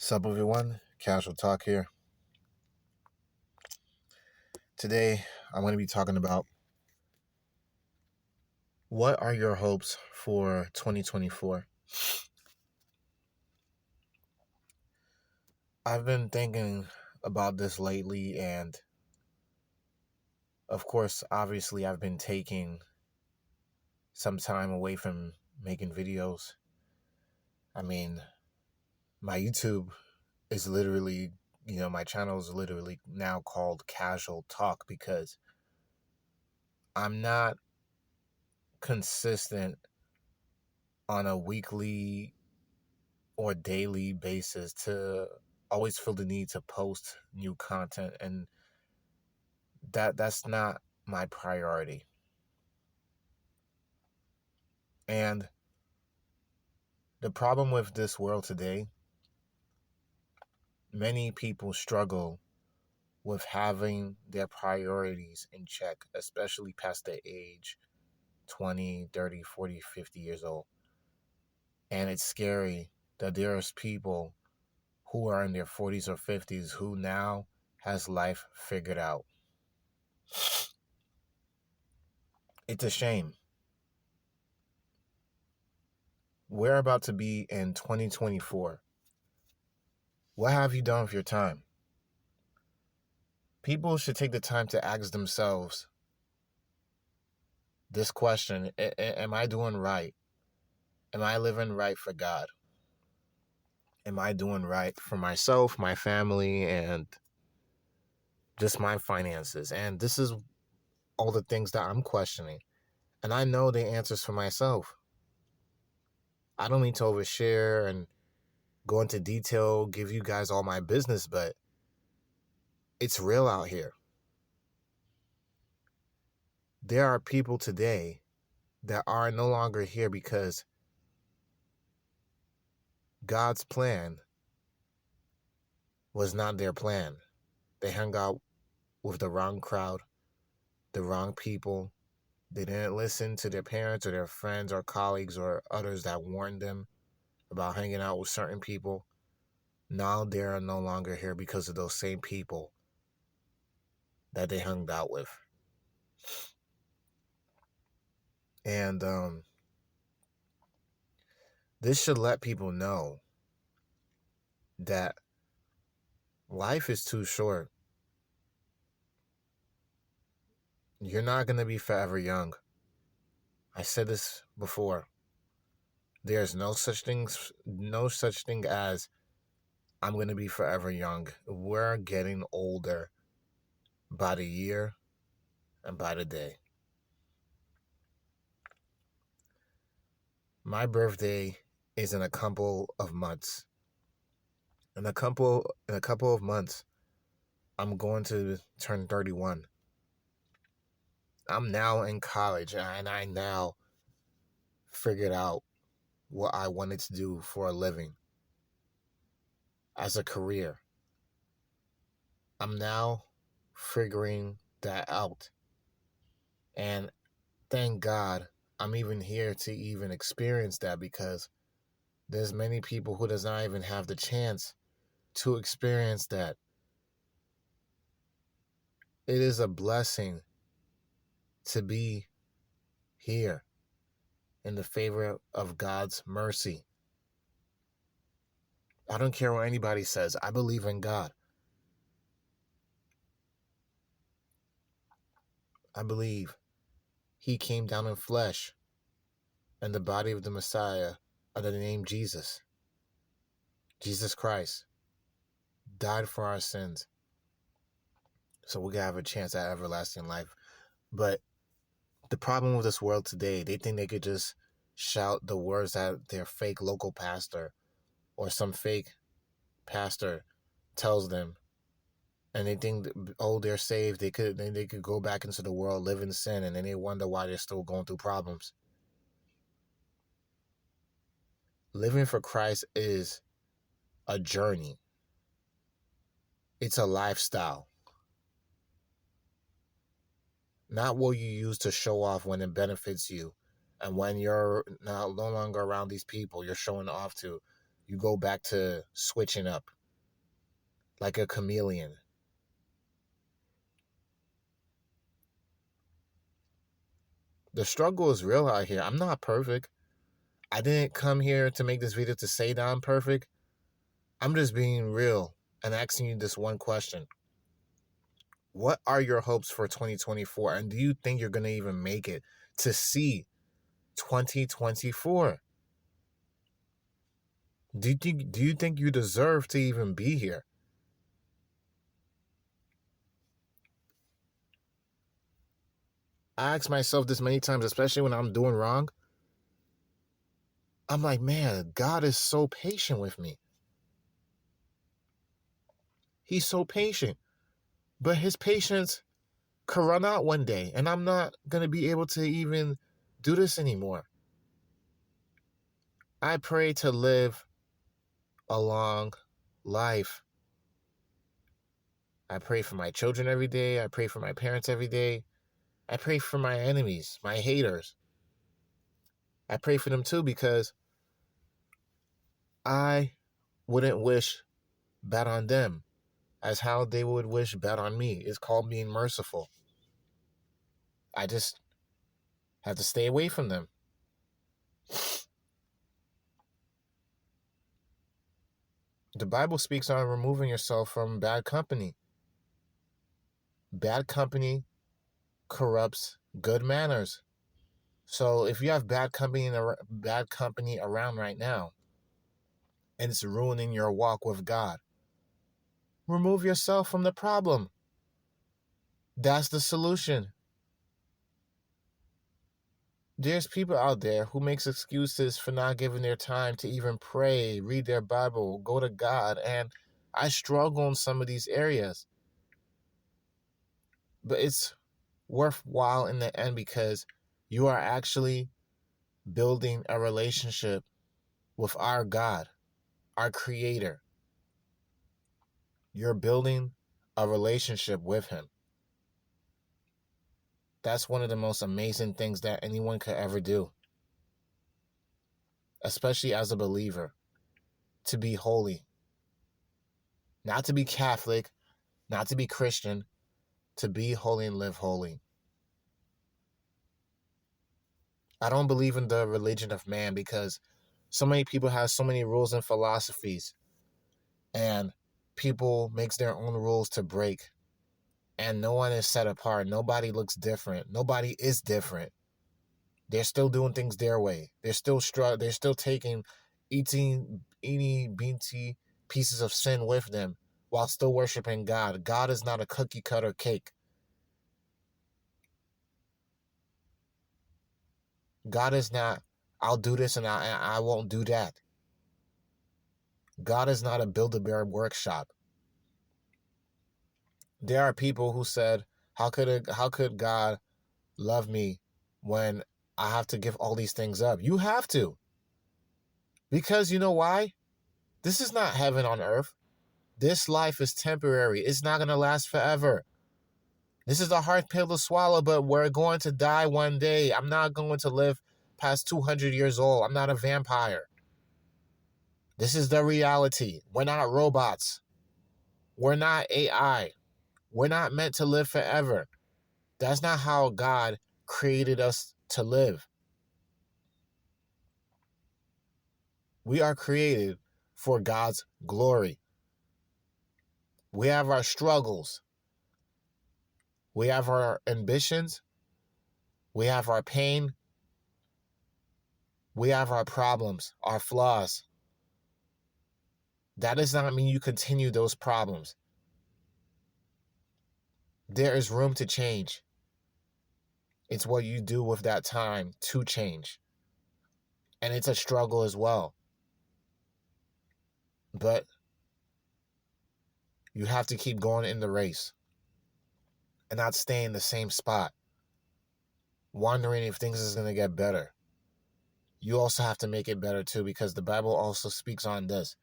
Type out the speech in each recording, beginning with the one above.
Sup everyone, Casual Talk here. Today I'm going to be talking about what are your hopes for 2024. I've been thinking about this lately, and of course, obviously I've been taking some time away from making videos. I mean, my YouTube is literally, my channel is literally now called Casual Talk because I'm not consistent on a weekly or daily basis to always feel the need to post new content, and that's not my priority. And the problem with this world today, many people struggle with having their priorities in check, especially past the age 20, 30, 40, 50 years old. And it's scary that there's people who are in their 40s or 50s who now has life figured out. It's a shame. We're about to be in 2024. What have you done with your time? People should take the time to ask themselves this question: Am I doing right? Am I living right for God? Am I doing right for myself, my family, and just my finances? And this is all the things that I'm questioning. And I know the answers for myself. I don't need to overshare and go into detail, give you guys all my business, but it's real out here. There are people today that are no longer here because God's plan was not their plan. They hung out with the wrong crowd, the wrong people. They didn't listen to their parents or their friends or colleagues or others that warned them about hanging out with certain people. Now they're no longer here because of those same people that they hung out with. And this should let people know that life is too short. You're not going to be forever young. I said this before. There's no such thing as I'm going to be forever young. We're getting older by the year and by the day. My birthday is in a couple of months. In a couple of months, I'm going to turn 31. I'm now in college, and I now figured out what I wanted to do for a living as a career. I'm now figuring that out. And thank God I'm even here to even experience that, because there's many people who does not even have the chance to experience that. It is a blessing to be here in the favor of God's mercy. I don't care what anybody says. I believe in God. I believe He came down in flesh and the body of the Messiah under the name Jesus. Jesus Christ died for our sins so we can have a chance at everlasting life. But the problem with this world today, they think they could just shout the words that their fake local pastor or some fake pastor tells them, and they think, oh, they're saved. They could go back into the world, live in sin, and then they wonder why they're still going through problems. Living for Christ is a journey. It's a lifestyle. Not what you use to show off when it benefits you. And when you're no longer around these people you're showing off to, you go back to switching up. like a chameleon. The struggle is real out here. I'm not perfect. I didn't come here to make this video to say that I'm perfect. I'm just being real and asking you this one question. What are your hopes for 2024? And do you think you're going to even make it to see 2024? Do you think you deserve to even be here? I ask myself this many times, especially when I'm doing wrong. I'm like, man, God is so patient with me. He's so patient. But his patience could run out one day, and I'm not going to be able to even do this anymore. I pray to live a long life. I pray for my children every day. I pray for my parents every day. I pray for my enemies, my haters. I pray for them too, because I wouldn't wish bad on them as how they would wish bad on me. It's called being merciful. I just have to stay away from them. The Bible speaks on removing yourself from bad company. Bad company corrupts good manners. So if you have bad company around right now, and it's ruining your walk with God, remove yourself from the problem. That's the solution. There's people out there who makes excuses for not giving their time to even pray, read their Bible, go to God, and I struggle in some of these areas. But it's worthwhile in the end, because you are actually building a relationship with our God, our Creator. You're building a relationship with Him. That's one of the most amazing things that anyone could ever do, especially as a believer, to be holy. Not to be Catholic, not to be Christian, to be holy and live holy. I don't believe in the religion of man, because so many people have so many rules and philosophies, and people makes their own rules to break, and no one is set apart. Nobody looks different. Nobody is different. They're still doing things their way. They're still taking eating beansy pieces of sin with them while still worshiping God. God is not a cookie cutter cake. God is not, I'll do this and I won't do that. God is not a Build-A-Bear workshop. There are people who said, how could God love me when I have to give all these things up? You have to. Because you know why? This is not heaven on earth. This life is temporary. It's not going to last forever. This is a hard pill to swallow, but we're going to die one day. I'm not going to live past 200 years old. I'm not a vampire. This is the reality. We're not robots. We're not AI. We're not meant to live forever. That's not how God created us to live. We are created for God's glory. We have our struggles. We have our ambitions. We have our pain. We have our problems, our flaws. That does not mean you continue those problems. There is room to change. It's what you do with that time to change. And it's a struggle as well. But you have to keep going in the race and not stay in the same spot, wondering if things is going to get better. You also have to make it better too, because the Bible also speaks on this.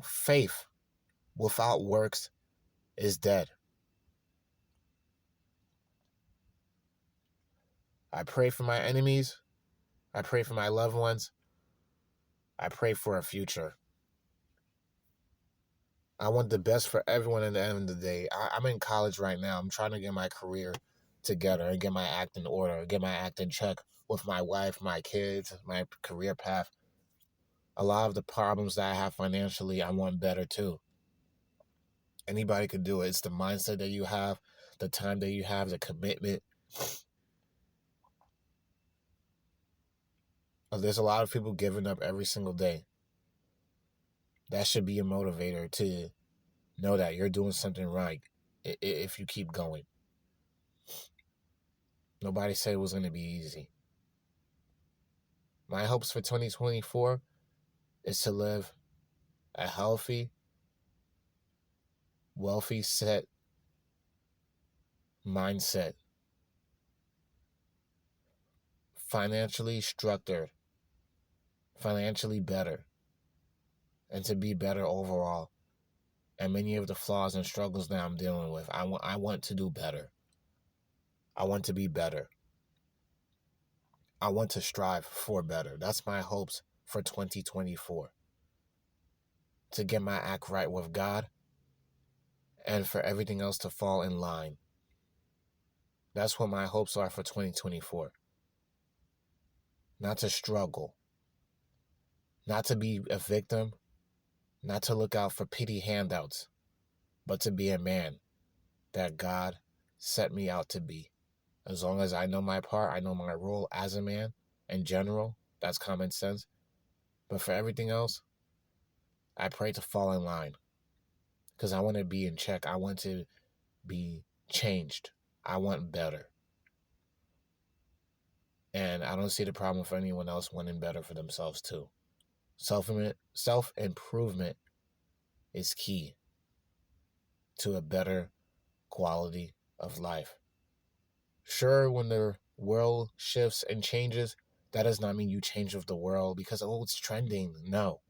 Faith without works is dead. I pray for my enemies. I pray for my loved ones. I pray for a future. I want the best for everyone at the end of the day. I'm in college right now. I'm trying to get my career together and get my act in order, get my act in check with my wife, my kids, my career path. A lot of the problems that I have financially, I want better too. Anybody could do it. It's the mindset that you have, the time that you have, the commitment. There's a lot of people giving up every single day. That should be a motivator to know that you're doing something right if you keep going. Nobody said it was going to be easy. My hopes for 2024 is to live a healthy, wealthy set mindset, financially structured, financially better, and to be better overall. And many of the flaws and struggles that I'm dealing with, I want to do better. I want to be better. I want to strive for better. That's my hopes for 2024. To get my act right with God and for everything else to fall in line. That's what my hopes are for 2024. Not to struggle. Not to be a victim. Not to look out for pity handouts. But to be a man that God set me out to be. As long as I know my part, I know my role as a man in general. That's common sense. But for everything else, I pray to fall in line. Because I want to be in check. I want to be changed. I want better. And I don't see the problem for anyone else wanting better for themselves too. Self-improvement is key to a better quality of life. Sure, when the world shifts and changes, that does not mean you change with the world because, oh, it's trending. No.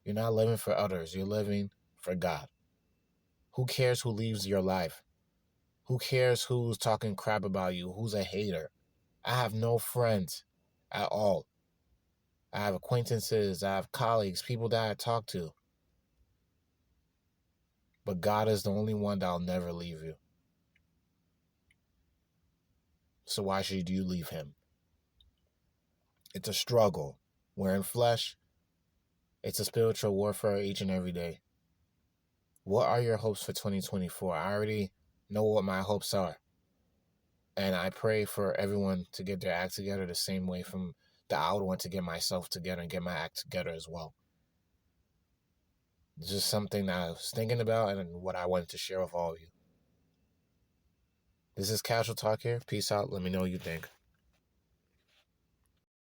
You're not living for others. You're living for God. Who cares who leaves your life? Who cares who's talking crap about you? Who's a hater? I have no friends at all. I have acquaintances. I have colleagues, people that I talk to. But God is the only one that'll never leave you. So why should you leave him? It's a struggle. We're in flesh. It's a spiritual warfare each and every day. What are your hopes for 2024? I already know what my hopes are. And I pray for everyone to get their act together the same way from that I would want to get myself together and get my act together as well. It's just something that I was thinking about and what I wanted to share with all of you. This is Casual Talk here. Peace out. Let me know what you think.